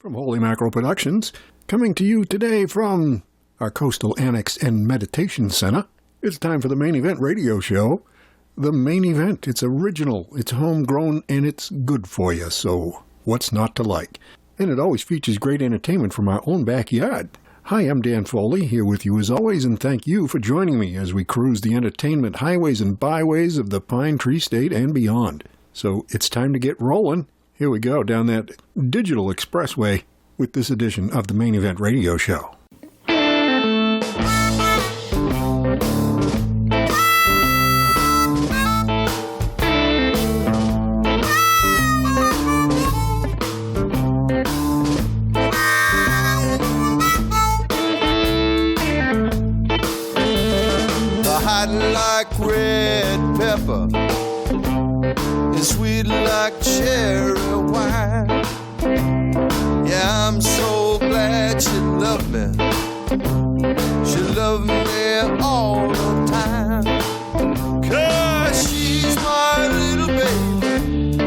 From Holy Mackerel Productions, coming to you today from our Coastal Annex and Meditation Center. It's time for the Main Event radio show. The Main Event, it's original, it's homegrown, and it's good for you, so what's not to like? And it always features great entertainment from our own backyard. Hi, I'm Dan Foley, here with you as always, and thank you for joining me as we cruise the entertainment highways and byways of the Pine Tree State and beyond. So it's time to get rolling. Here we go, down that digital expressway with this edition of the Main Event radio show. Hot like red pepper, it's sweet like cherry wine. Yeah, I'm so glad she loved me. She loved me all the time. 'Cause she's my little baby,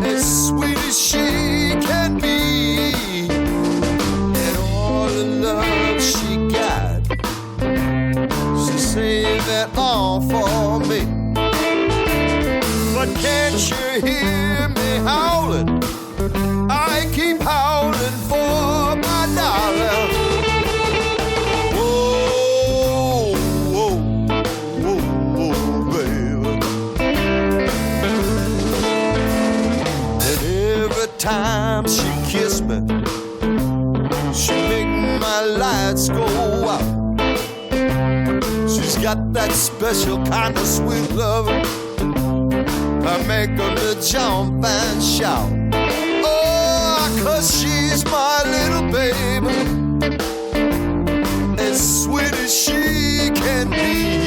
as sweet as she can be. And all the love she got, she saved it all for me. But can't you hear me howling? I keep howling for my darling. Whoa, whoa, whoa, whoa, baby. And every time she kissed me, she make my lights go out. She's got that special kind of sweet love. I make her to jump and shout. Oh, 'cause she's my little baby, as sweet as she can be.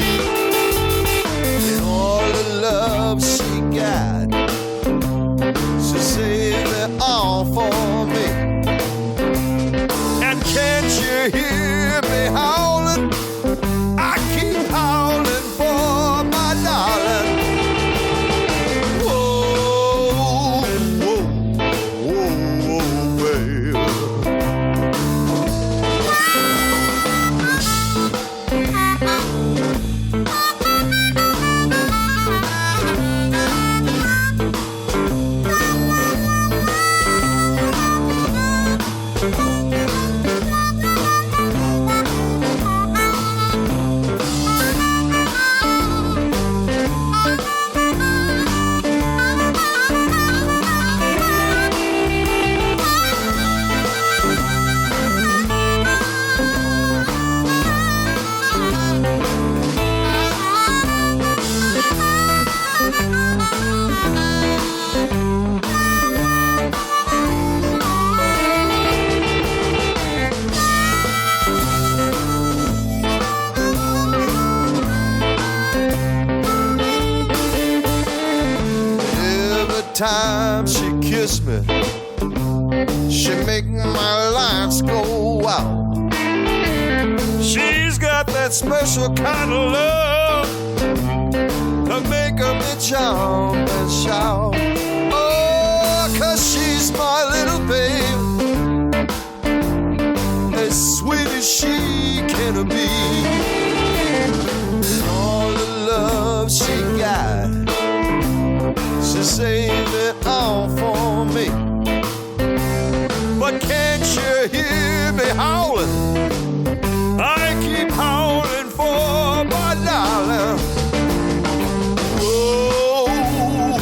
And all the love she got, she saved it all for me. And can't you hear me howling? I keep howling for my darling. Time she kissed me, she make my lights go out. She's got that special kind of love to make me jump and shout. Oh, 'cause she's my little babe, as sweet as she can be. And all the love she got, she saved it all for me. But can't you hear me howling? I keep howling for my darling. Whoa, whoa,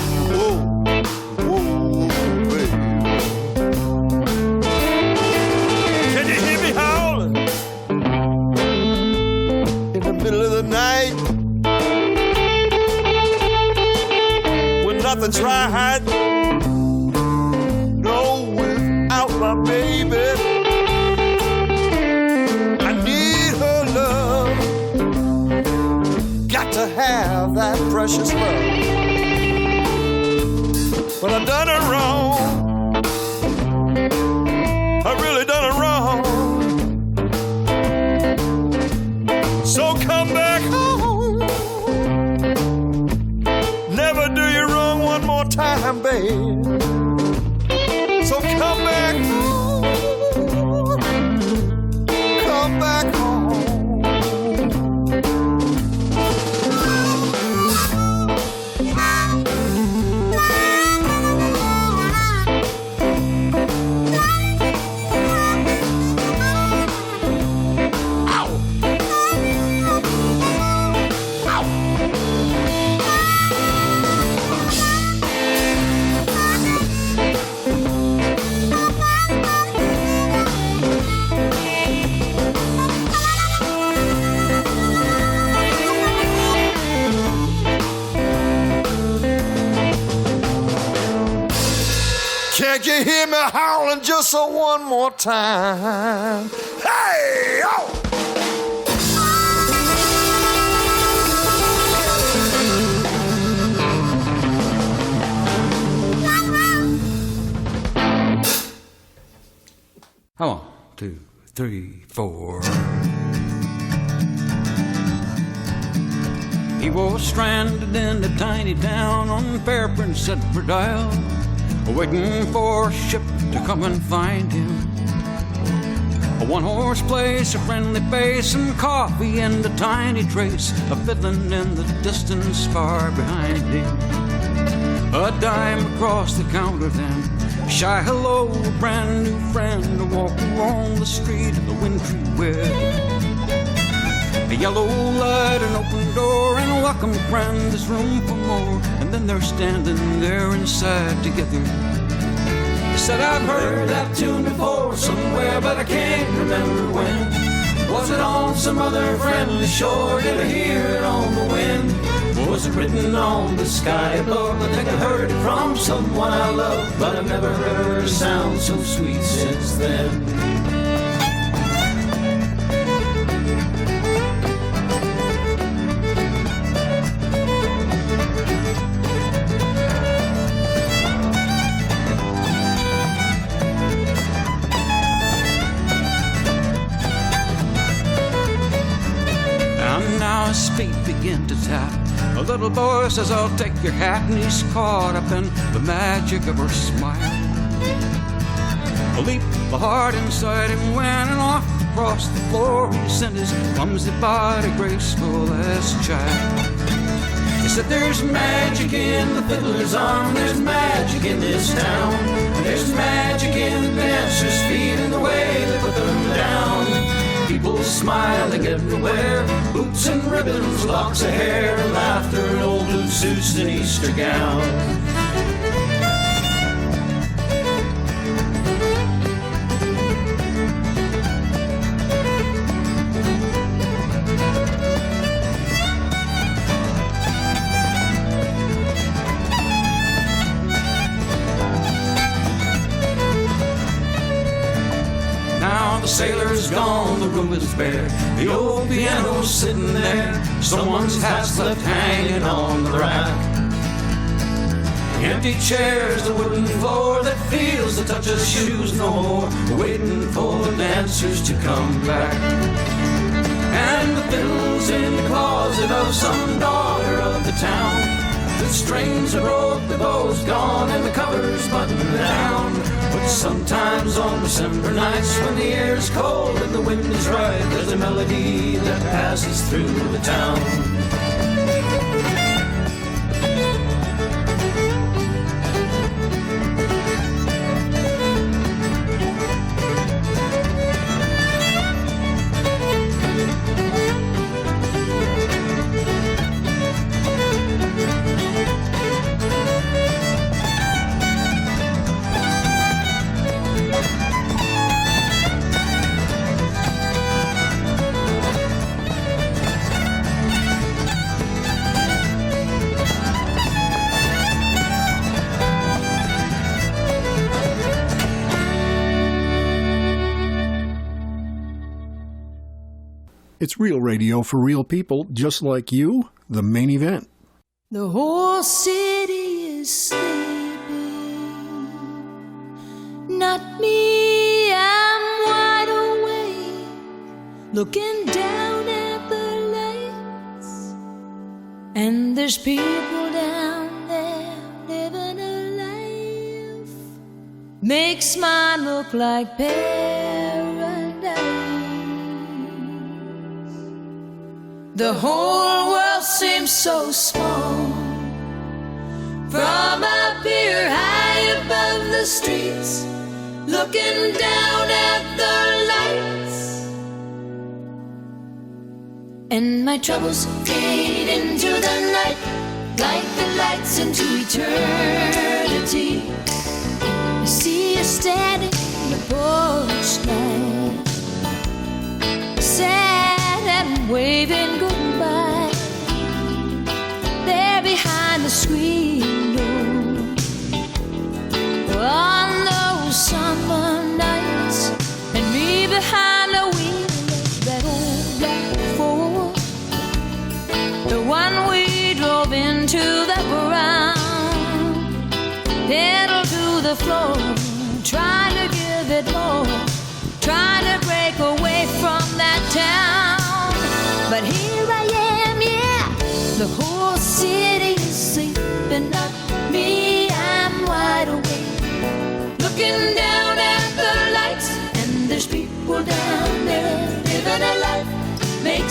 whoa, baby. Can you hear me howling? In the middle of the night, nothing's right, no, without my baby. I need her love, got to have that precious love. But I done her wrong, I really done her wrong. So come back home, never do you wrong one more time, babe. So come back hear me howling just one more time. Hey, oh! One, two, three, four. He was stranded in a tiny town on fair Prince Edward Isle, waiting for a ship to come and find him. A one-horse place, a friendly face, and coffee and a tiny trace of fiddling in the distance far behind him. A dime across the counter then, shy hello, a brand new friend, walking along the street of the wintry weather. A yellow light, an open door, and a welcome friend, there's room for more. And then they're standing there inside together. He said, I've heard that tune before somewhere, but I can't remember when. Was it on some other friendly shore? Did I hear it on the wind? Was it written on the sky above? I think I heard it from someone I love, but I've never heard a sound so sweet since then. And now his feet begin to tap. A little boy says, I'll take your hat, and he's caught up in the magic of her smile. A leap the heart inside him went, and off across the floor he sent his clumsy body graceful as a child. He said, there's magic in the fiddler's arm, there's magic in this town, and there's magic in the dancer's feet and the way they put them down. People smiling everywhere, boots and ribbons, locks of hair, and laughter and old blue suits and Easter gowns. The sailor's gone, the room is bare, the old piano's sitting there, someone's hat's left hanging on the rack. Empty chairs, the wooden floor that feels the touch of shoes no more, waiting for the dancers to come back. And the fiddle's in the closet of some daughter of the town. The strings are broke, the bow's gone, and the cover's buttoned down. But sometimes on December nights, when the air is cold and the wind is right, there's a melody that passes through the town. It's real radio for real people just like you, the Maine Event. The whole city is sleeping, not me, I'm wide awake, looking down at the lights, and there's people down there living a life, makes mine look like paradise. The whole world seems so small from up here high above the streets, looking down at the lights, and my troubles fade into the night like the lights into eternity. I see you standing in the porch light, sad and waving goodbye there behind the screen door. On the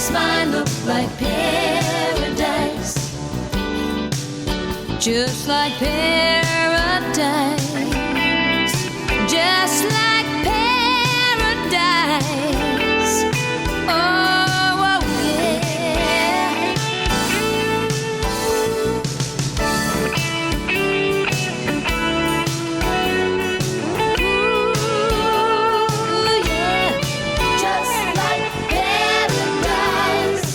makes mine look like paradise. Just like paradise. Just like paradise. Oh, oh yeah. Ooh, yeah. Just like paradise.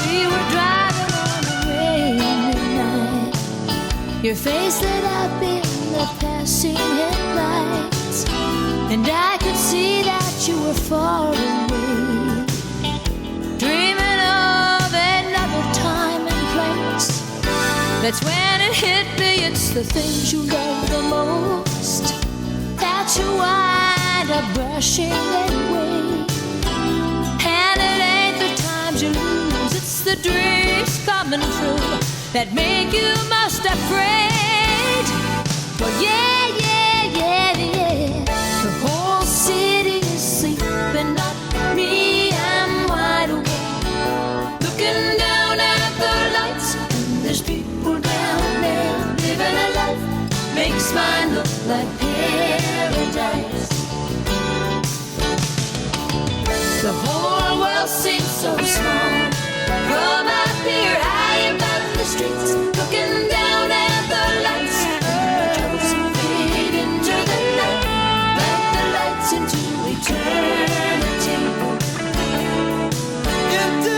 We were driving on the rainy night. Your face lit up in the passing headlights, and I could see that you were far away, dreaming of another time and place. That's when it hit me, it's the things you love the most that you wind up brushing away. And it ain't the times you lose, it's the dreams coming true that make you most afraid. But yeah, yeah, yeah, yeah, the whole city is sleeping, not me. I'm wide awake, looking down at the lights, and there's people down there living a life makes mine look like paradise. The whole world seems so small from up here high above the streets, looking down at the lights. My troubles fade into the night, like the lights into eternity. Into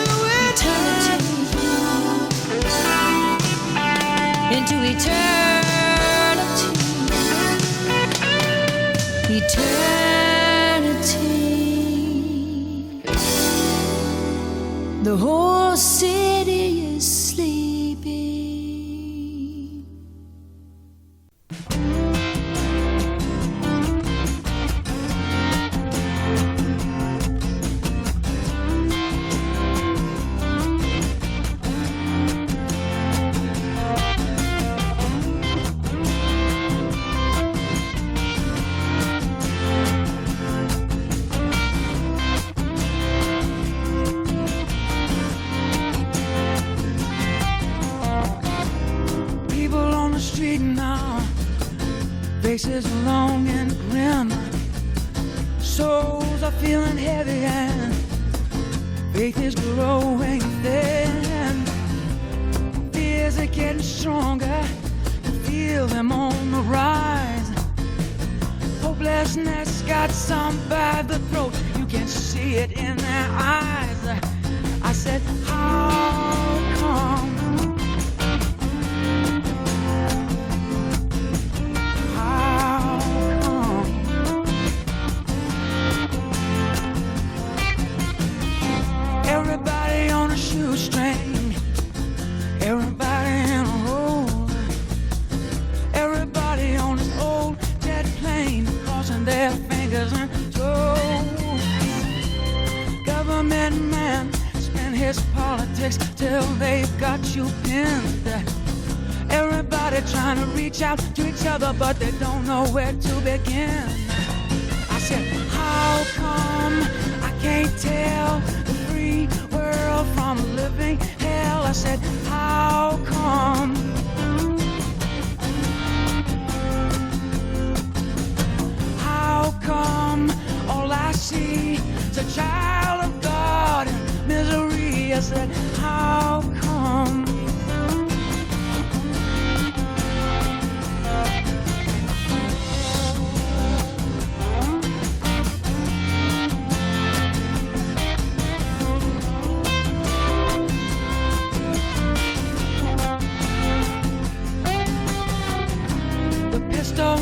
eternity. Into eternity. Eternity. The whole city is sleeping. People on the street now, faces long and grim, souls are feeling heavy and faith is growing thin. Fears are getting stronger, you feel them on the rise. Hopelessness got some by the throat, you can see it in their eyes. I said, how come? How come? Everybody on a shoestring, everybody in a hole, everybody on this old jet plane, crossing their fingers and toes. Government man spend his politics till they've got you pinned. Everybody trying to reach out to each other, but they don't know where to begin. I said, how come I can't tell the free world from living hell? I said, how come? How come all I see is a child of God in misery? I said, how come?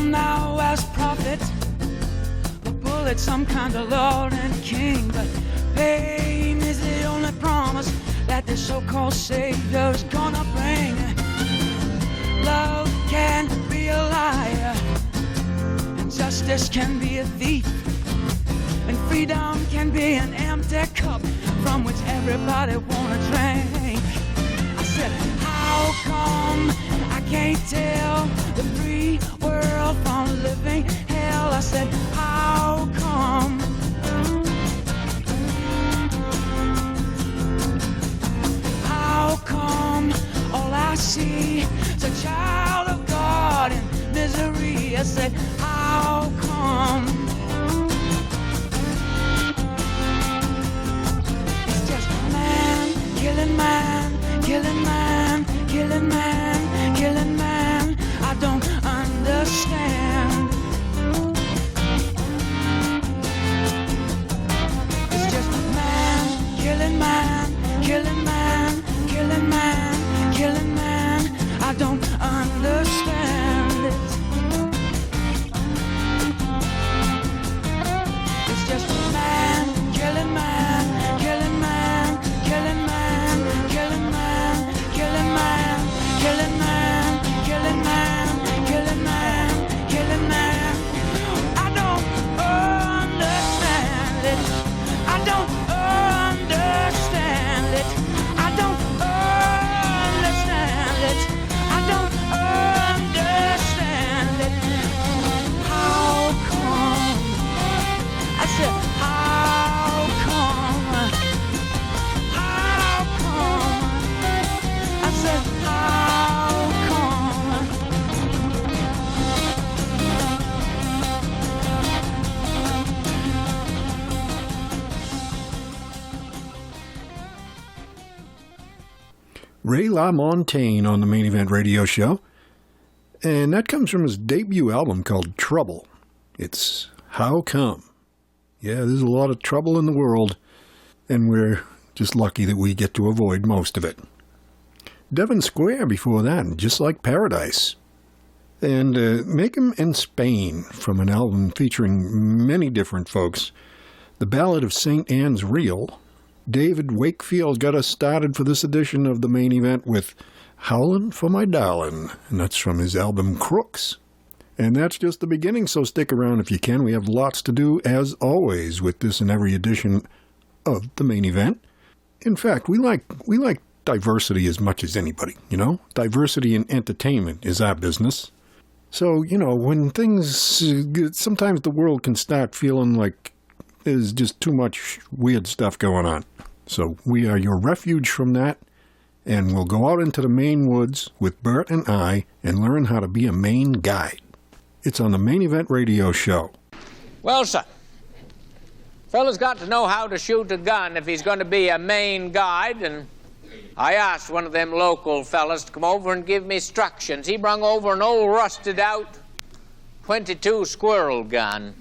Now as prophet, the bullet some kind of Lord and King, but pain is the only promise that the so-called Savior is gonna bring. Love can be a liar, and justice can be a thief, and freedom can be an empty cup from which everybody wanna drink. I said, how come I can't tell the free world from living hell? I said, how me. I said, how come? It's just man, killing man, killing man, killing man, killing man. I don't understand. It's just man, killing man, killing man, killing man, killing man. I don't understand it. It's just man, killing man, killing man, killing man, killing man, killing man, killing man, killing man, killing man, killing man. I don't understand it. I don't understand it. I don't understand it. I don't understand it. How come? I said, how come? How come? I said, how come? Ray LaMontagne on the Main Event Radio Show. And that comes from his debut album called Trouble. It's How Come? Yeah, there's a lot of trouble in the world, and we're just lucky that we get to avoid most of it. Devon Square before that, Just Like Paradise. And Make 'Em in Spain from an album featuring many different folks. The Ballad of St. Anne's Reel. David Wakefield got us started for this edition of the Main Event with Howlin' for My Darlin', and that's from his album Crooks. And that's just the beginning, so stick around if you can. We have lots to do, as always, with this and every edition of the Main Event. In fact, we like diversity as much as anybody, you know? Diversity in entertainment is our business. So, you know, when things, sometimes the world can start feeling like there's just too much weird stuff going on. So we are your refuge from that, and we'll go out into the Maine woods with Bert and I and learn how to be a Maine guide. It's on the Main Event Radio Show. Well, sir, fella's got to know how to shoot a gun if he's going to be a Maine guide, and I asked one of them local fellas to come over and give me instructions. He brung over an old rusted-out .22 squirrel gun.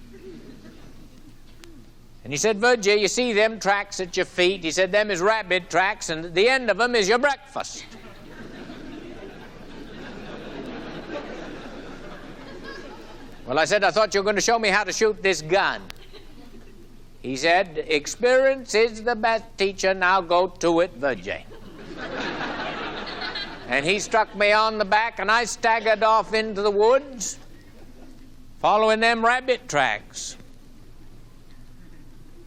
And he said, Virgie, you see them tracks at your feet? He said, them is rabbit tracks, and at the end of them is your breakfast. Well, I said, I thought you were going to show me how to shoot this gun. He said, experience is the best teacher, now go to it, Virgie. And he struck me on the back, and I staggered off into the woods, following them rabbit tracks.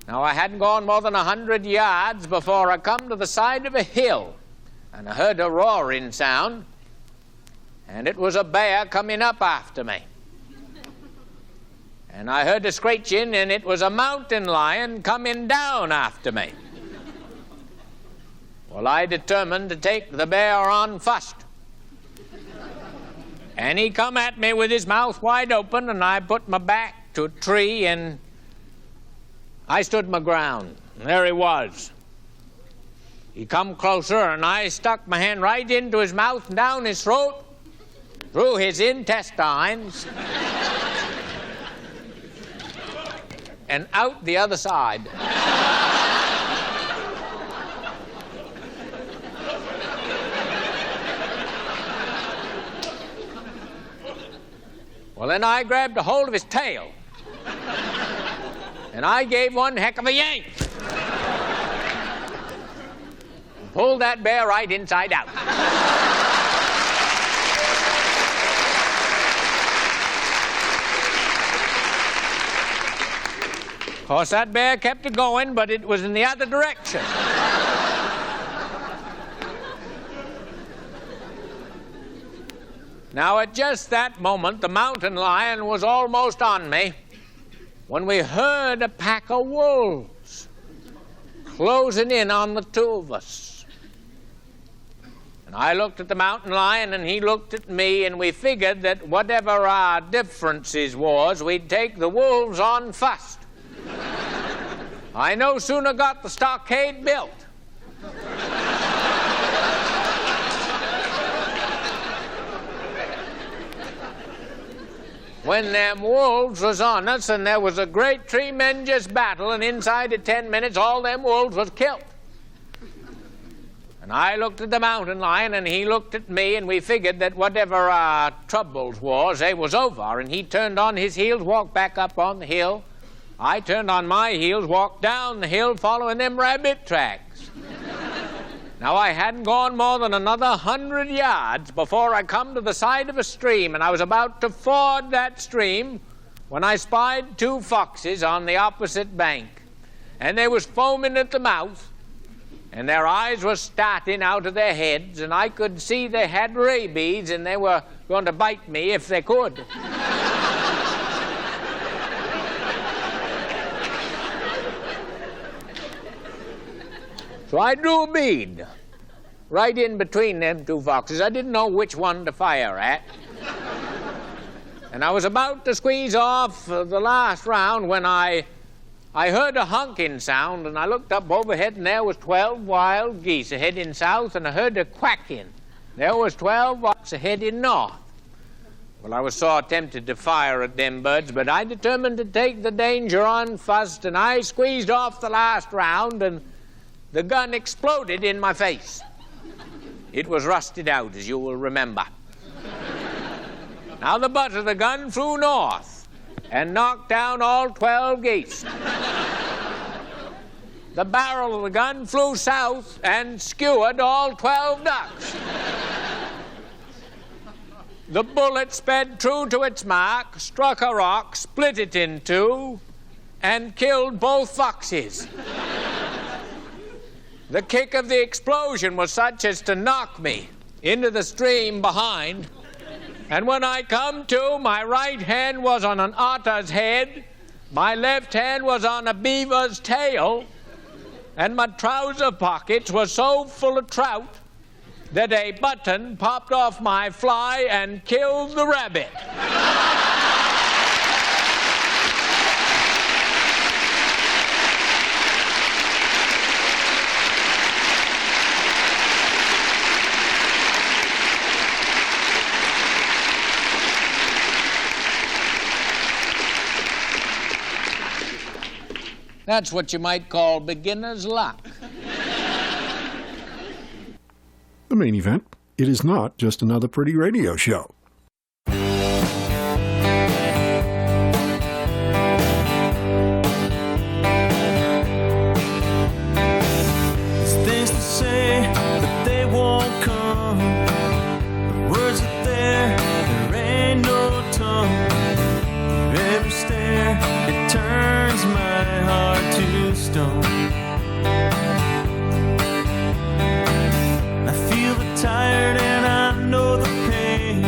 Now, I hadn't gone more than 100 yards before I come to the side of a hill, and I heard a roaring sound, and it was a bear coming up after me. And I heard a screeching, and it was a mountain lion coming down after me. Well, I determined to take the bear on first. And he come at me with his mouth wide open, and I put my back to a tree, and I stood my ground. And there he was. He come closer, and I stuck my hand right into his mouth and down his throat, through his intestines, and out the other side. Well, then I grabbed a hold of his tail, and I gave one heck of a yank. And pulled that bear right inside out. Of course, that bear kept it going, but it was in the other direction. Now, at just that moment, the mountain lion was almost on me when we heard a pack of wolves closing in on the two of us. And I looked at the mountain lion, and he looked at me, and we figured that whatever our differences was, we'd take the wolves on first. I no sooner got the stockade built when them wolves was on us, and there was a great tremendous battle, and inside of 10 minutes all them wolves was killed. And I looked at the mountain lion, and he looked at me, and we figured that whatever our troubles was, they was over. And he turned on his heels, walked back up on the hill. I turned on my heels, walked down the hill, following them rabbit tracks. Now, I hadn't gone more than another 100 yards before I come to the side of a stream, and I was about to ford that stream when I spied 2 foxes on the opposite bank. And they was foaming at the mouth, and their eyes was starting out of their heads, and I could see they had rabies, and they were going to bite me if they could. So I drew a bead right in between them 2 foxes. I didn't know which one to fire at. And I was about to squeeze off the last round when I heard a honking sound, and I looked up overhead, and there was 12 wild geese heading south, and I heard a quacking. There was 12 foxes heading north. Well, I was so tempted to fire at them birds, but I determined to take the danger on first, and I squeezed off the last round, and the gun exploded in my face. It was rusted out, as you will remember. Now the butt of the gun flew north and knocked down all 12 geese. The barrel of the gun flew south and skewered all 12 ducks. The bullet sped true to its mark, struck a rock, split it in 2, and killed both foxes. The kick of the explosion was such as to knock me into the stream behind, and when I come to, my right hand was on an otter's head, my left hand was on a beaver's tail, and my trouser pockets were so full of trout that a button popped off my fly and killed the rabbit. That's what you might call beginner's luck. The Maine Event. It is not just another pretty radio show. There's things to say, but they won't come. The words are there ain't no tongue. Every stare, it turns my heart to stone. I feel the tired and I know the pain.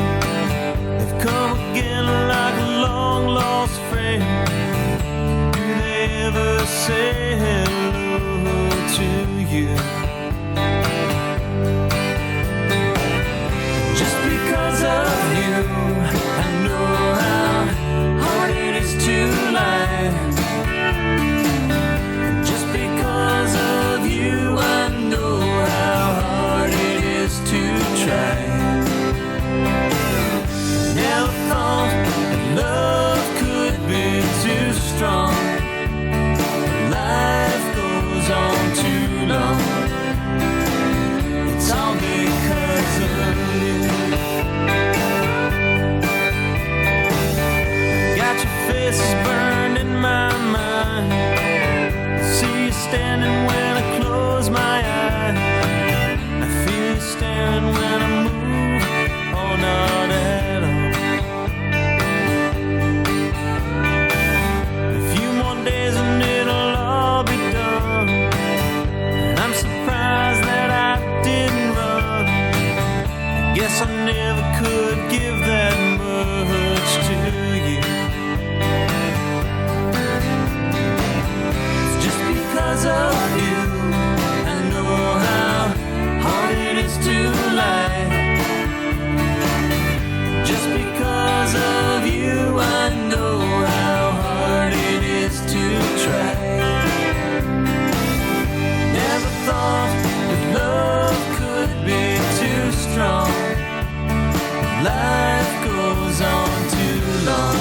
goes on too long.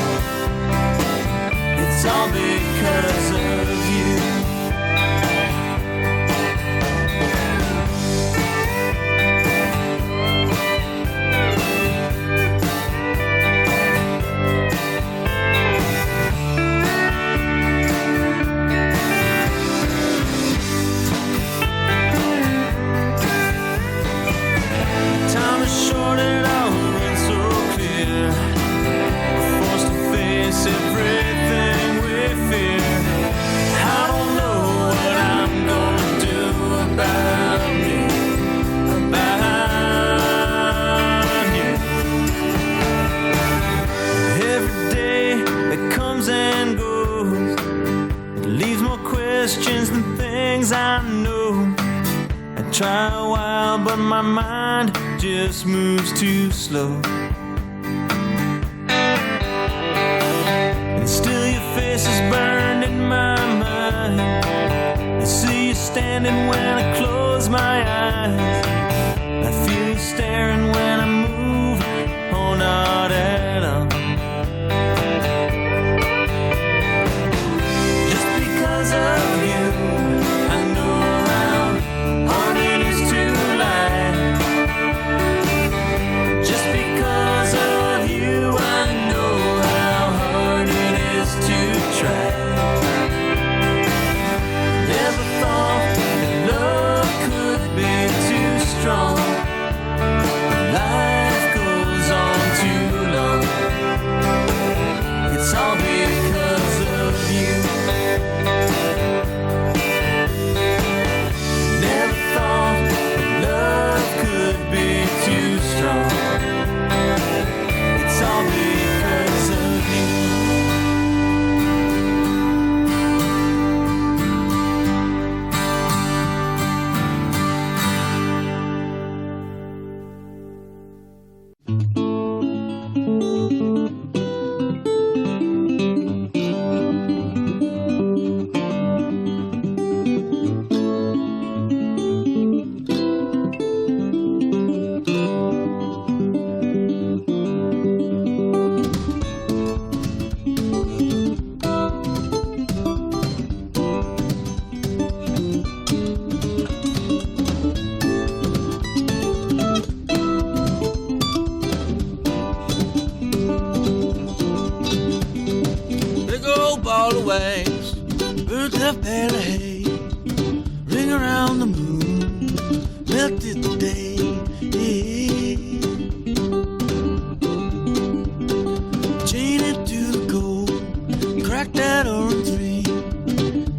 It's all because of you. Time is short and all runs so clear. We're forced to face everything we fear. I don't know what I'm gonna do about me, about you. Every day that comes and goes, it leaves more questions than things I know. I try a while, but my mind just moves too slow. And still your face is burned in my mind. I see you standing when I close my eyes. I feel you staring when I move, or not at all. Just because of you, I know how hard it is to lie. Just because of you, I know how hard it is to try. Never thought that love could be too strong. Life goes on too long. It's all because of you. Never thought that love could be too strong. It's all because of you. Big old ball of wax, burnt up bale of hay, ring around the moon, melted the day. Chain it to the gold, crack that orange ring,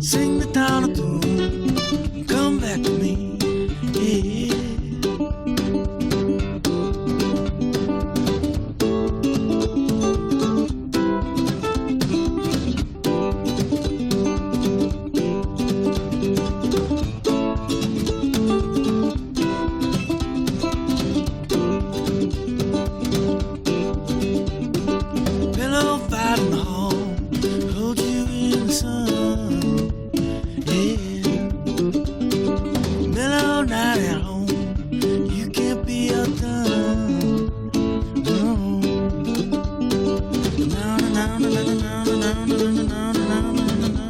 sing the town a tune, come back to me. Pillow fight in the hall, hold you in the sun. Yeah. Mellow night at home, you can't be outdone. No. No, no, no, no, no, no, no, no, no, no, no,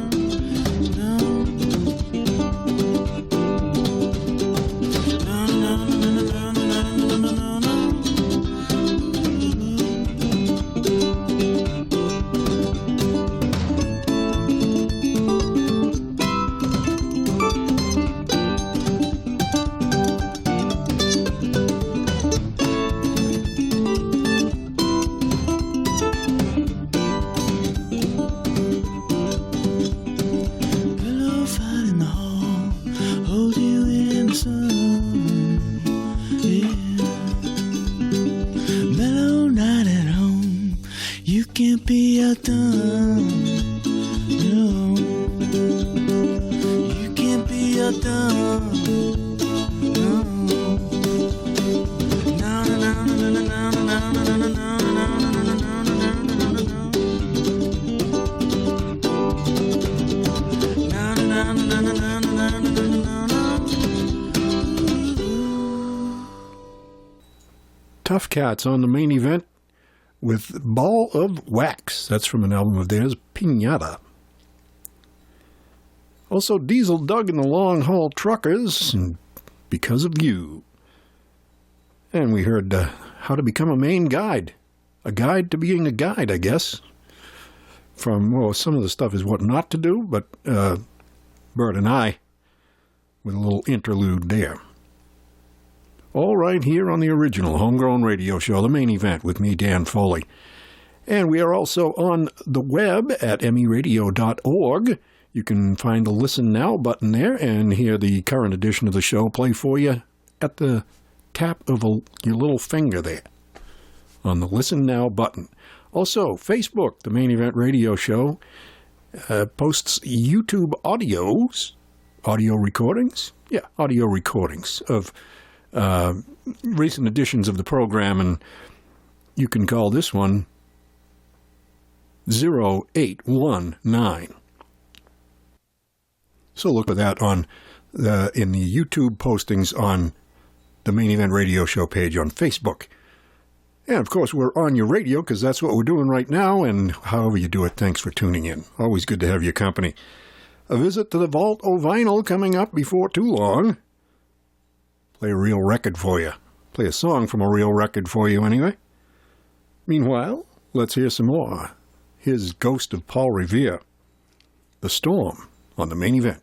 Pillow fight in the hall, hold you in the sun. Yeah. Mellow night at home, you can't be outdone. No, you can't be outdone. No, no, no, no, no, no, no, no, no, no, no, no. Tough Cats on the Maine Event. with Ball of Wax. That's from an album of theirs, Pinata. Also, Diesel Doug and the Long Haul Truckers, and Because of You. And we heard How to Become a Maine Guide. A guide to being a guide, I guess. From, well, some of the stuff is what not to do, but Bert and I, with a little interlude there. All right here on the original Homegrown Radio Show, The Main Event, with me, Dan Foley. And we are also on the web at meradio.org. You can find the Listen Now button there and hear the current edition of the show play for you at the tap of your little finger there on the Listen Now button. Also, Facebook, The Main Event Radio Show, posts YouTube audio recordings of recent editions of the program, and you can call this one 0819. So look for that in the YouTube postings on the Main Event Radio Show page on Facebook. And, of course, we're on your radio because that's what we're doing right now, and however you do it, thanks for tuning in. Always good to have your company. A visit to the Vault O' Vinyl coming up before too long. Play a real record for you. Play a song from a real record for you, anyway. Meanwhile, let's hear some more. Here's Ghost of Paul Revere, The Storm, on the Main Event.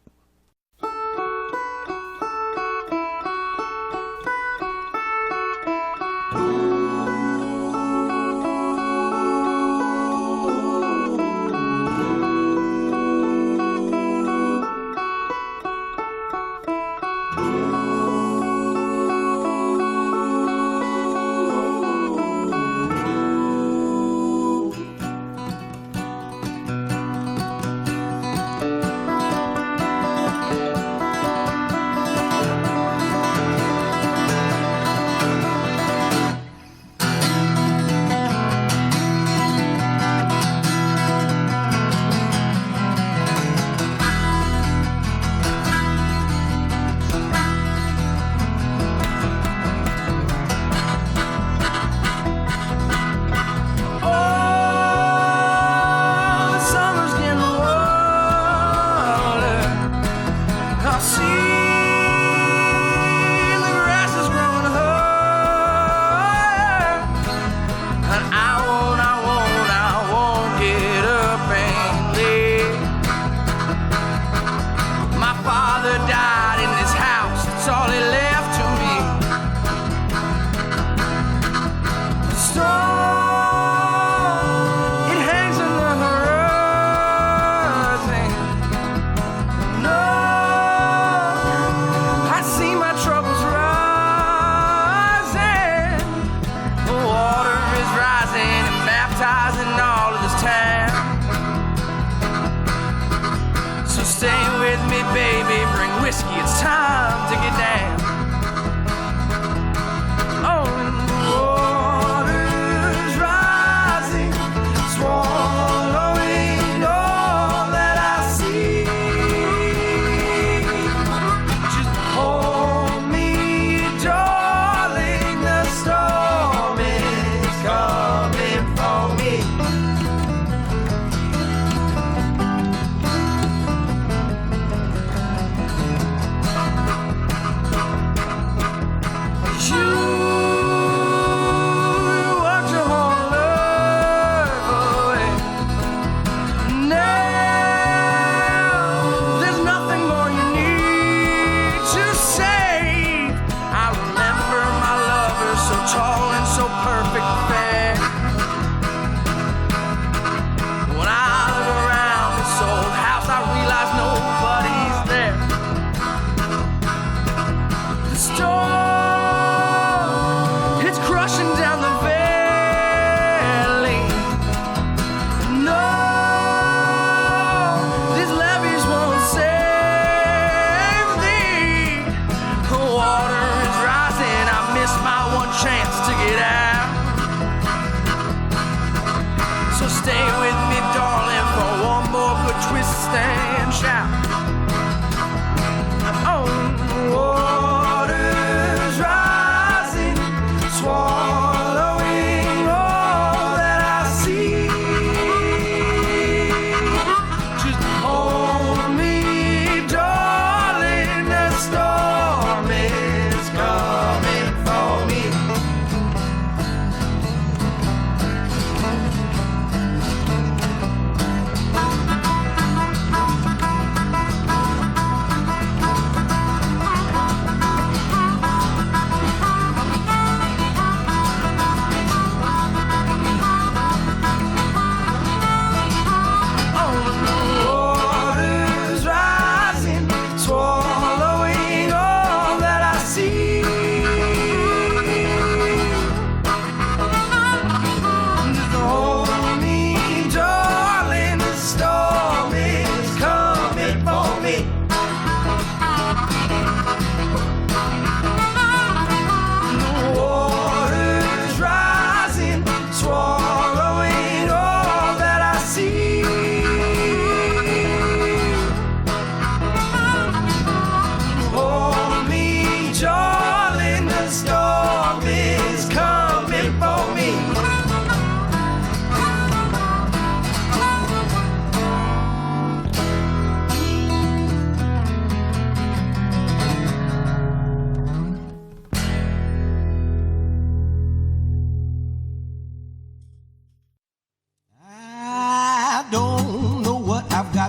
Swallowing all that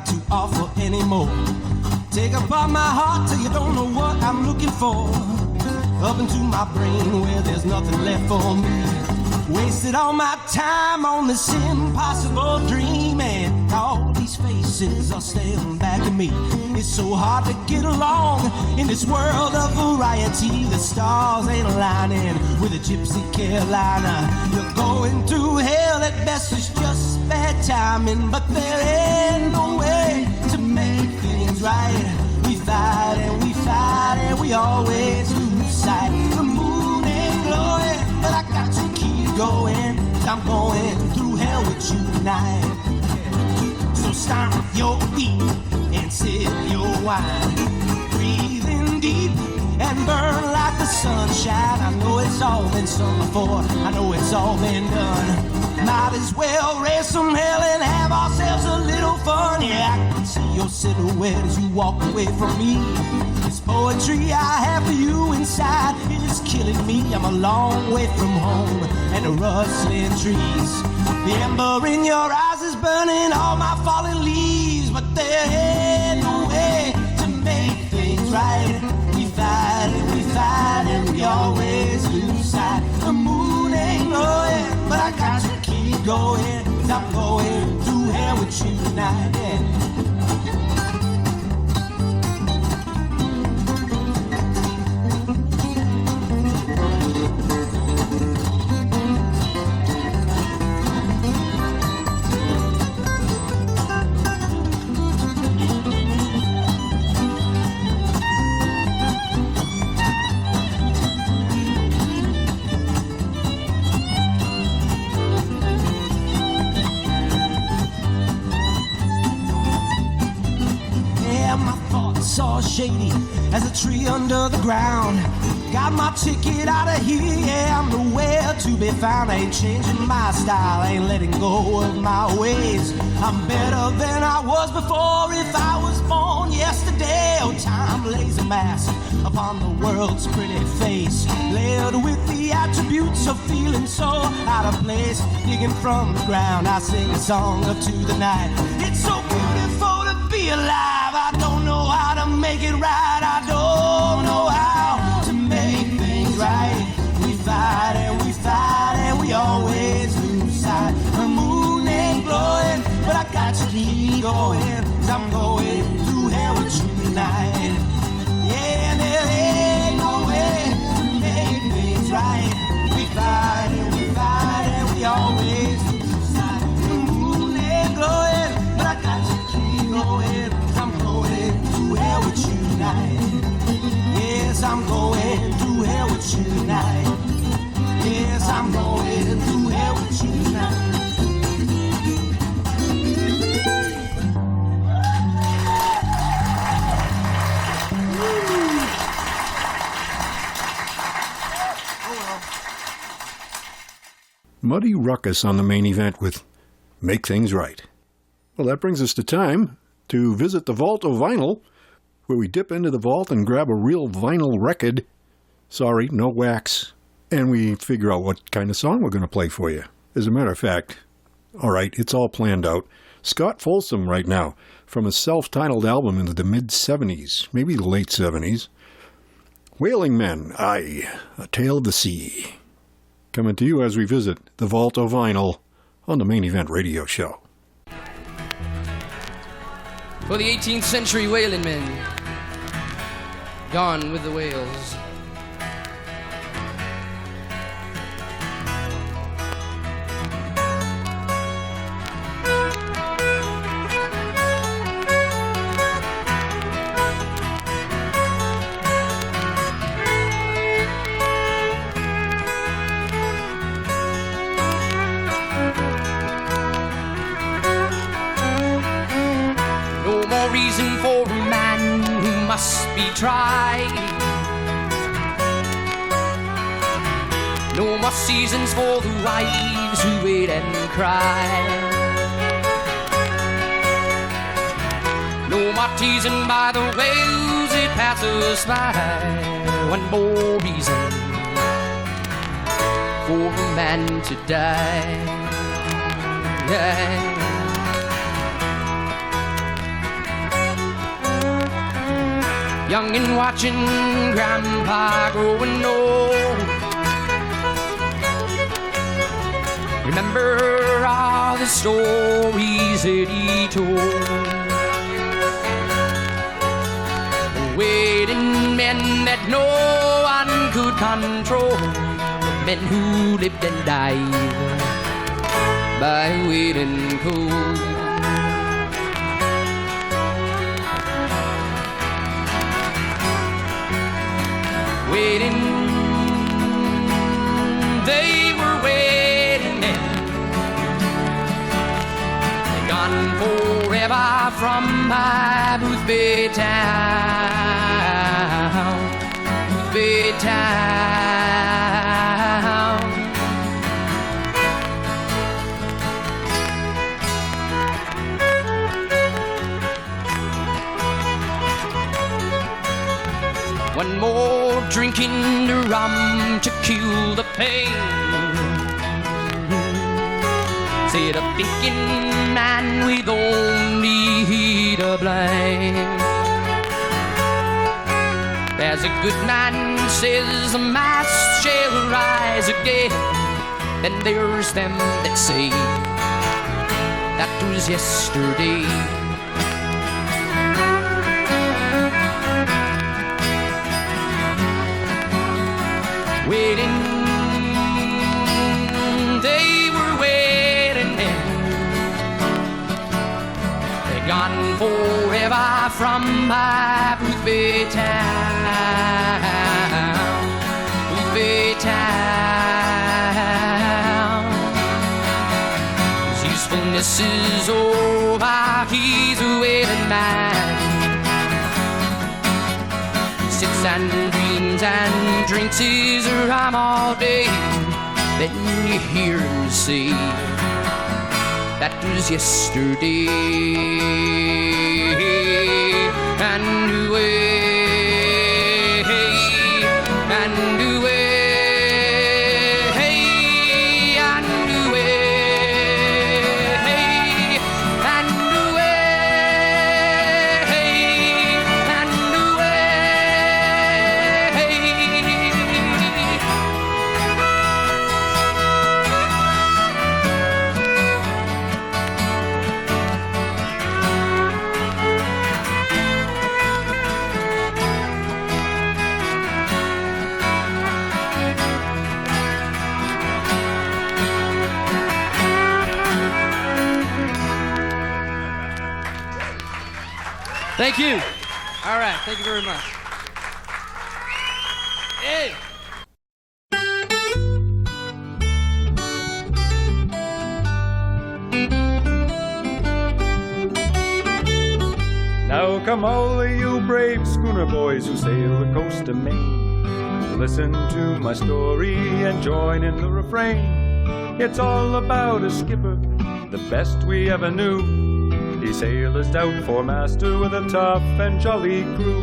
to offer anymore. Take apart my heart till you don't know what I'm looking for. Up into my brain where there's nothing left for me. Wasted all my time on this impossible dream, and all these faces are staring back at me. It's so hard to get along in this world of variety. The stars ain't aligning with a gypsy Carolina. You're going through hell, at best it's just bad timing. But there ain't no way to make things right. We fight and we fight and we always lose sight. The moon ain't glowing, but I got to keep going. I'm going through hell with you tonight. So stomp your feet and sip your wine. Breathe in deep and burn like the sunshine. I know it's all been sung before, I know it's all been done. Might as well raise some hell and have ourselves a little fun. Yeah, I can see your silhouette as you walk away from me. This poetry I have for you inside, it is killing me. I'm a long way from home and the rustling trees. The ember in your eyes is burning all my fallen leaves. But there ain't no way to make things right. We fight and we always lose sight. The moon ain't glowing, but I got to keep going. 'Cause I'm going through hell with you tonight, yeah. All shady as a tree under the ground. Got my ticket out of here, yeah, I'm nowhere to be found. I ain't changing my style, I ain't letting go of my ways. I'm better than I was before if I was born yesterday. Oh, time lays a mask upon the world's pretty face, layered with the attributes of feeling so out of place. Digging from the ground, I sing a song up to the night. It's so beautiful to be alive. I don't know how to make it right. I don't know how to make things right. We fight and we always lose sight. The moon ain't glowing, but I got to keep going. 'Cause I'm going through hell with you tonight. Yeah, and there ain't no way to make things right. We fight and we always lose sight. The moon ain't glowing, but I got to keep going. I'm going through hell with you tonight. Yes, I'm going through hell with you tonight. Yes, I'm going through hell with you tonight. Muddy Ruckus on the Maine Event with Make Things Right. Well, that brings us to time to visit the Vault of Vinyl, where we dip into the vault and grab a real vinyl record. Sorry, no wax. And we figure out what kind of song we're going to play for you. As a matter of fact, all right, it's all planned out. Scott Folsom right now, from a self-titled album in the mid-'70s, maybe the late '70s. Wailing Men, aye, A Tale of the Sea. Coming to you as we visit the Vault of Vinyl on the Maine Event Radio Show. For the 18th century whaling men, gone with the whales. Reason for a man who must be tried. No more seasons for the wives who wait and cry. No more teasing by the whales that pass us by. One more reason for a man to die. young and watching Grandpa growing old. Remember all the stories that he told. Waiting men that no one could control. Men who lived and died by waiting cold. Waiting, they were waiting there. They're gone forever from my Boothby town. Boothby town. One more drinking the rum to kill the pain. Said a thinking man with only he to blame. As a good man says, the mast shall rise again. Then there's them that say that was yesterday. Waiting, they were waiting there. They're gone forever from my Boothby town. Boothby town. His usefulness is over, he's a waiting man. Sits and dreams and drinks his rum all day. Then you hear him say, that was yesterday. And away, and away, and away, and Thank you. All right, thank you very much. Hey. Now come all of you brave schooner boys who sail the coast of Maine. Listen to my story and join in the refrain. It's all about a skipper, the best we ever knew. He sailed as doubtful master with a tough and jolly crew.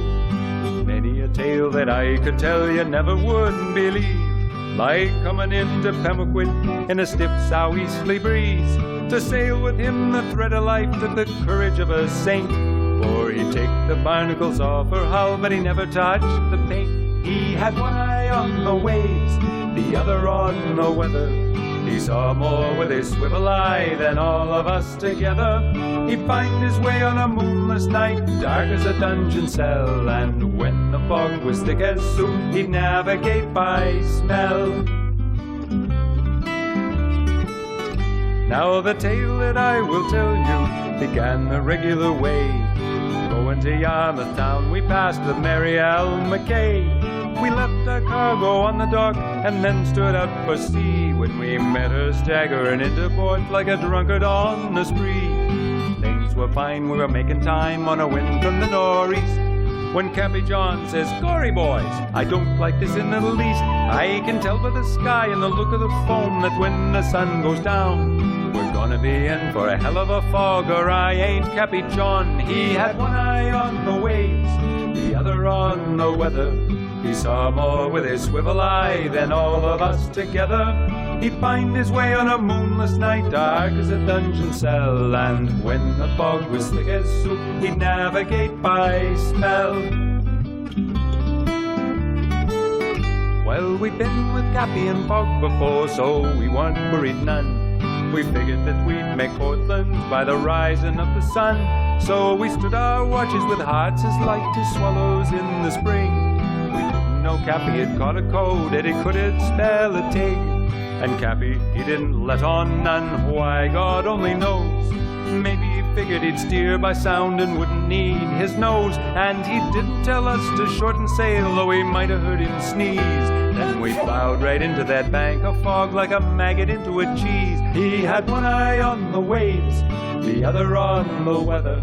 Many a tale that I could tell you never would believe, like coming into Pemaquid in a stiff southeasterly breeze. To sail with him the thread of life took the courage of a saint, for he'd take the barnacles off her hull, but he never touched the paint. He had one eye on the waves, the other on the weather. He saw more with his swivel eye than all of us together. He'd find his way on a moonless night, dark as a dungeon cell, and when the fog was thick as soup, he'd navigate by smell. Now the tale that I will tell you began the regular way. Going to Yarmouth Town, we passed the Mary L. McKay. We left our cargo on the dock and then stood out for sea, when we met her staggering into port like a drunkard on the spree. Things were fine, we were making time on a wind from the nor'east, when Cappy John says, "Gory boys, I don't like this in the least. I can tell by the sky and the look of the foam that when the sun goes down, we're gonna be in for a hell of a fog, or I ain't Cappy John." He had one eye on the waves, the other on the weather. He saw more with his swivel eye than all of us together. He'd find his way on a moonless night, dark as a dungeon cell, and when the fog was thick as soup, he'd navigate by spell. Well, we'd been with Cappy and Fog before, so we weren't worried none. We figured that we'd make Portland by the rising of the sun. So we stood our watches with hearts as light as swallows in the spring. We didn't know Cappy had caught a cold, Eddie couldn't spell a tig. And Cappy, he didn't let on none, why God only knows. Maybe he figured he'd steer by sound and wouldn't need his nose. And he didn't tell us to shorten sail, though we might have heard him sneeze. Then we plowed right into that bank of fog like a maggot into a cheese. He had one eye on the waves, the other on the weather.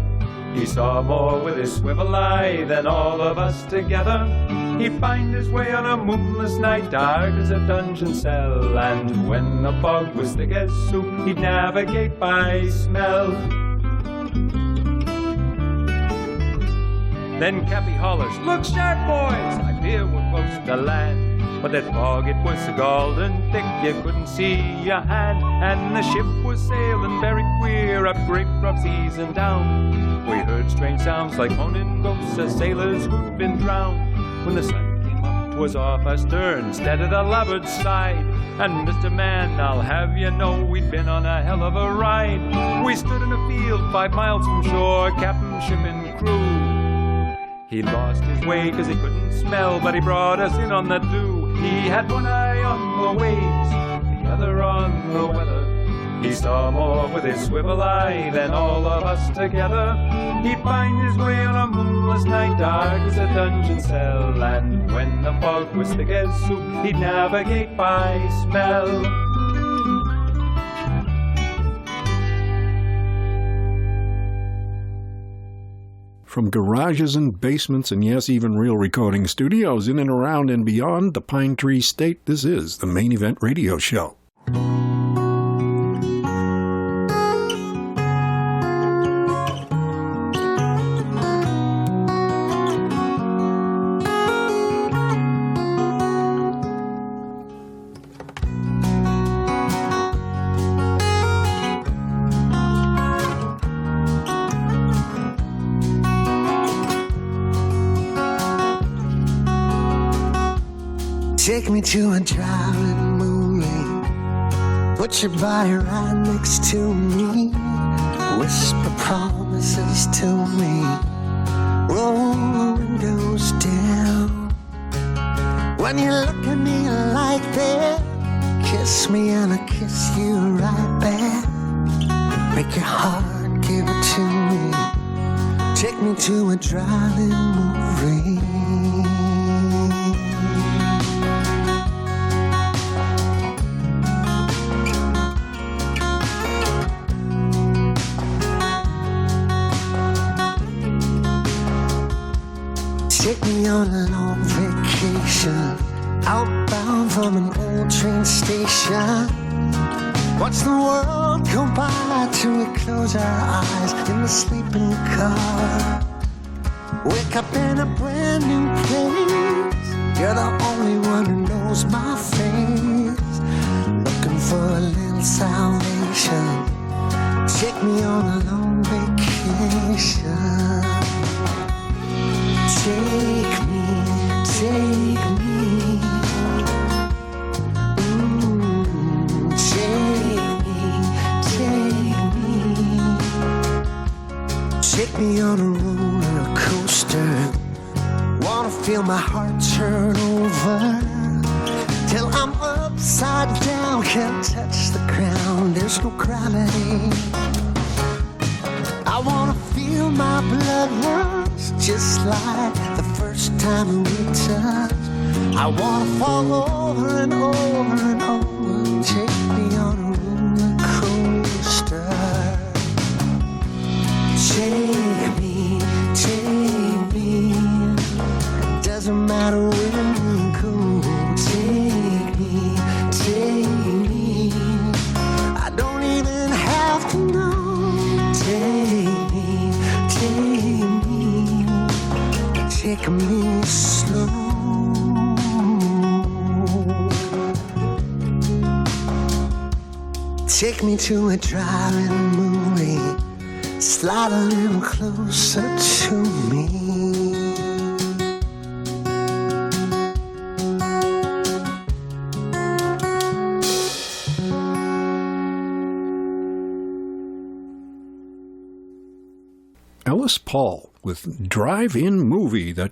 He saw more with his swivel eye than all of us together. He'd find his way on a moonless night, dark as a dungeon cell. And when the fog was thick as soup, he'd navigate by smell. Then Cappy hollers, "Look sharp, boys, I fear we're close to land." But that fog, it was so golden thick, you couldn't see your hand. And the ship was sailing very queer up great rough seas and down. We heard strange sounds like moaning ghosts of sailors who'd been drowned. When the sun came up, 'twas off astern instead of the larboard side. And Mr. Man, I'll have you know, we'd been on a hell of a ride. We stood in a field 5 miles from shore, captain, ship, and crew. He lost his way 'cause he couldn't smell, but he brought us in on the dew. He had one eye on the waves, the other on the weather. He saw more with his swivel eye than all of us together. He'd find his way on a moonless night, dark as a dungeon cell. And when the fog was thick as soup, he'd navigate by smell. From garages and basements and, yes, even real recording studios in and around and beyond the Pine Tree State, this is the Maine Event Radio Show. Take me to a driving moonlight. Put your body right next to me. Whisper promises to me. Roll the windows down. When you look at me like that, kiss me and I kiss you right back. Break your heart, give it to me. Take me to a driving movie. Take me on a long vacation, outbound from an old train station. Watch the world go by till we close our eyes in the sleeping car. Wake up in a brand new place. You're the only one who knows my face. Looking for a little salvation. Take me on a long vacation. Take me, take me. Take me, take me. Take me on a roller coaster. Wanna feel my heart turn over till I'm upside down, can't touch the ground, there's no gravity. I wanna feel my blood rush just like the first time we touched. I wanna fall over and over and over. Take me on a roller coaster. Take me, take me. Doesn't matter where we go. Take me, take me. I don't even have to know. Take me, take me slow. Take me to a drive-in movie. Slide a little closer to me. Ellis Paul with Drive-In Movie. That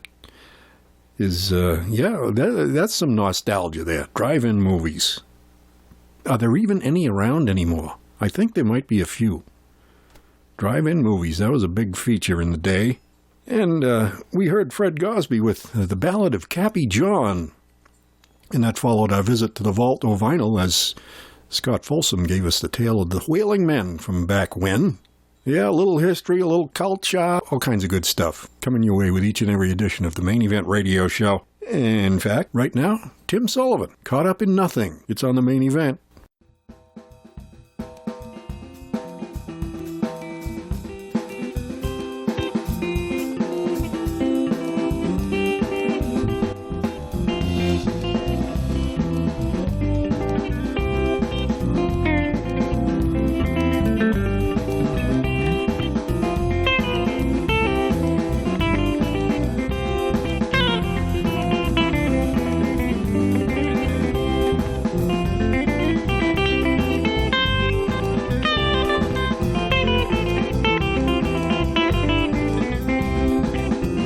is, that's some nostalgia there. Drive-in movies. Are there even any around anymore? I think there might be a few. Drive-in movies, that was a big feature in the day. And we heard Fred Gosby with The Ballad of Cappy John. And that followed our visit to the Vault o' Vinyl as Scott Folsom gave us the tale of the Wailing Men from back when. Yeah, a little history, a little culture, all kinds of good stuff coming your way with each and every edition of the Main Event Radio Show. In fact, right now, Tim Sullivan, Caught Up in Nothing. It's on the Main Event.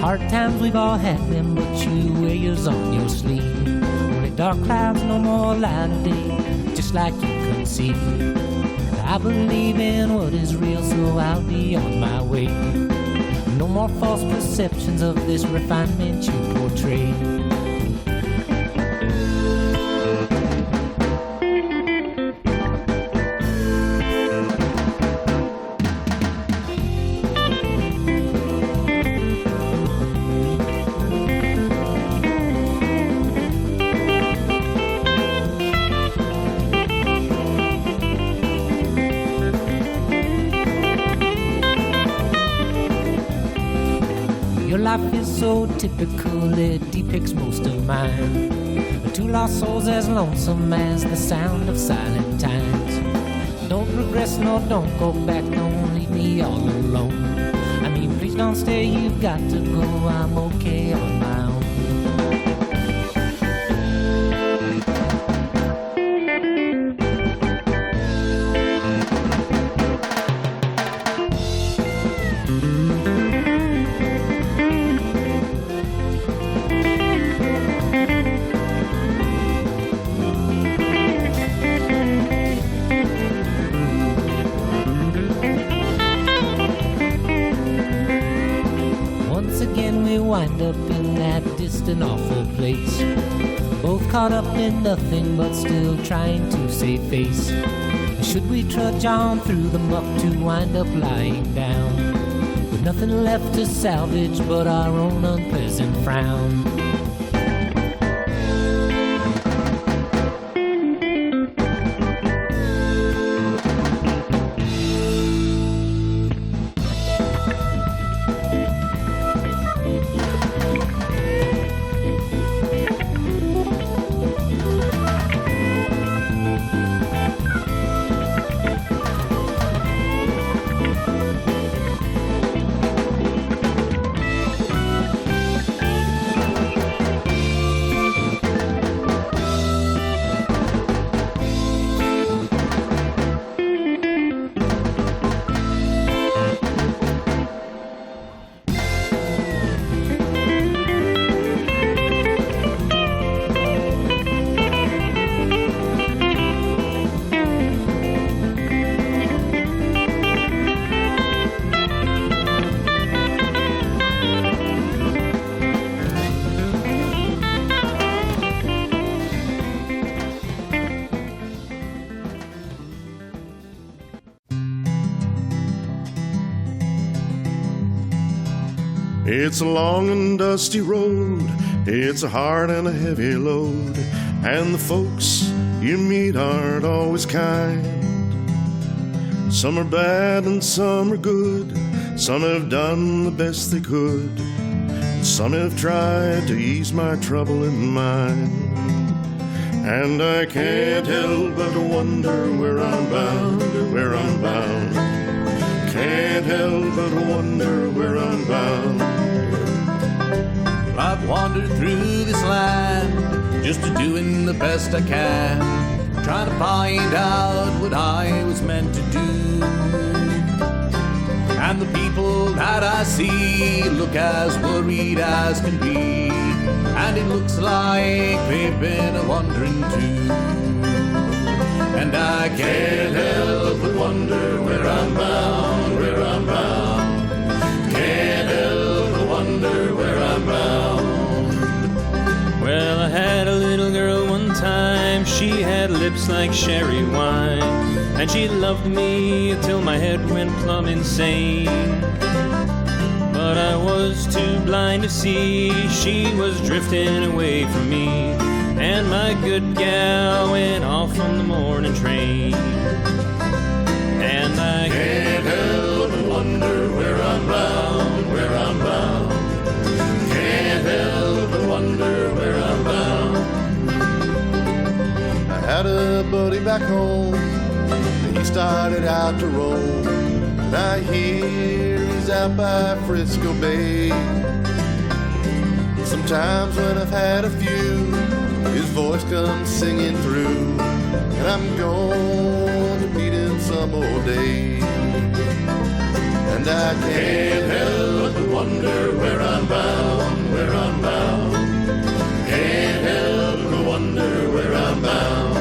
Hard times, we've all had them, but you wear yours on your sleeve. Only dark clouds, no more light of day, just like you can see. I believe in what is real, so I'll be on my way. No more false perceptions of this refinement you portray. Life is so typical, it depicts most of mine. The two lost souls as lonesome as the sound of silent times. Don't regress, no, don't go back, don't leave me all alone. I mean, please don't stay, you've got to go, I'm okay on my own. Wind up in that distant awful place, both caught up in nothing but still trying to save face. Should we trudge on through the muck to wind up lying down, with nothing left to salvage but our own unpleasant frown? It's a long and dusty road, it's a hard and a heavy load, and the folks you meet aren't always kind. Some are bad and some are good, some have done the best they could, some have tried to ease my trouble in mine. And I can't help but wonder where I'm bound, where I'm bound. Can't help but wonder where I'm bound. I've wandered through this land, just a doing the best I can, trying to find out what I was meant to do. And the people that I I see look as worried as can be, and it looks like they've been a-wondering too. And I can't help but wonder where I'm bound, where I'm bound. Can't help but wonder where I'm bound. Well, I had a little girl one time, she had lips like sherry wine, and she loved me till my head went plumb insane. But I was too blind to see she was drifting away from me, and my good gal went off on the morning train. And I can't help but wonder where I'm bound, where I'm bound. Can't help but wonder where I'm bound. I had a buddy back home, he started out to roam, and I hear he's out by Frisco Bay. Sometimes when I've had a few, his voice comes singing through, and I'm going to meet him some old day. And I can't help but wonder where I'm bound, where I'm bound. Can't help but wonder where I'm bound.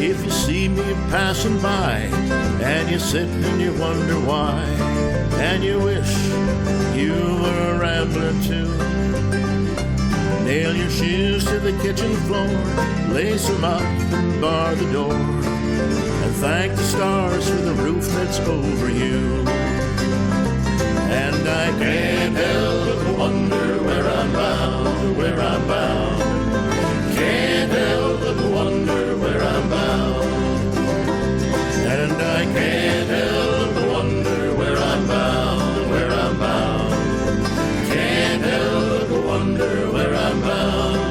If you see me passing by, and you sit and you wonder why, and you wish you were a rambler too, nail your shoes to the kitchen floor, lace them up and bar the door, and thank the stars for the roof that's over you. And I can't help but wonder where I'm bound, where I'm bound. Can't help but wonder where I'm bound. And I can't help but wonder where I'm bound, where I'm bound. Can't help but wonder where I'm bound.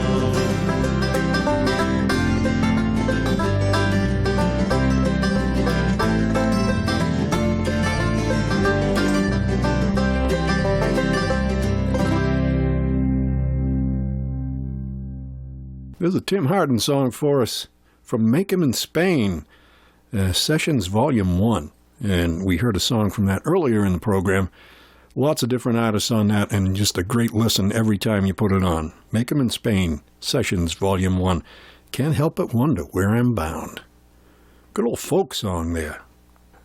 There's a Tim Hardin song for us from Make 'Em in Spain, Sessions Volume 1. And we heard a song from that earlier in the program. Lots of different artists on that, and just a great listen every time you put it on. Make 'Em in Spain, Sessions Volume 1. Can't help but wonder where I'm bound. Good old folk song there.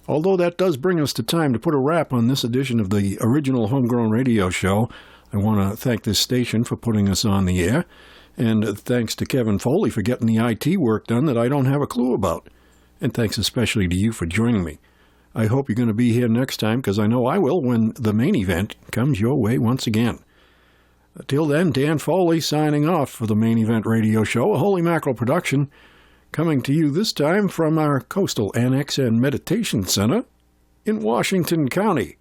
Although that does bring us to time to put a wrap on this edition of the original Homegrown Radio Show, I want to thank this station for putting us on the air. And thanks to Kevin Foley for getting the IT work done that I don't have a clue about. And thanks especially to you for joining me. I hope you're going to be here next time, because I know I will when the main event comes your way once again. Till then, Dan Foley signing off for the Main Event Radio Show, a Holy Mackerel production, coming to you this time from our Coastal Annex and Meditation Center in Washington County.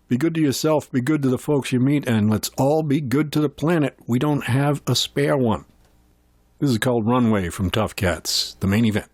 Be good to yourself, be good to the folks you meet, and let's all be good to the planet. We don't have a spare one. This is called Runway from Tough Cats, the main event.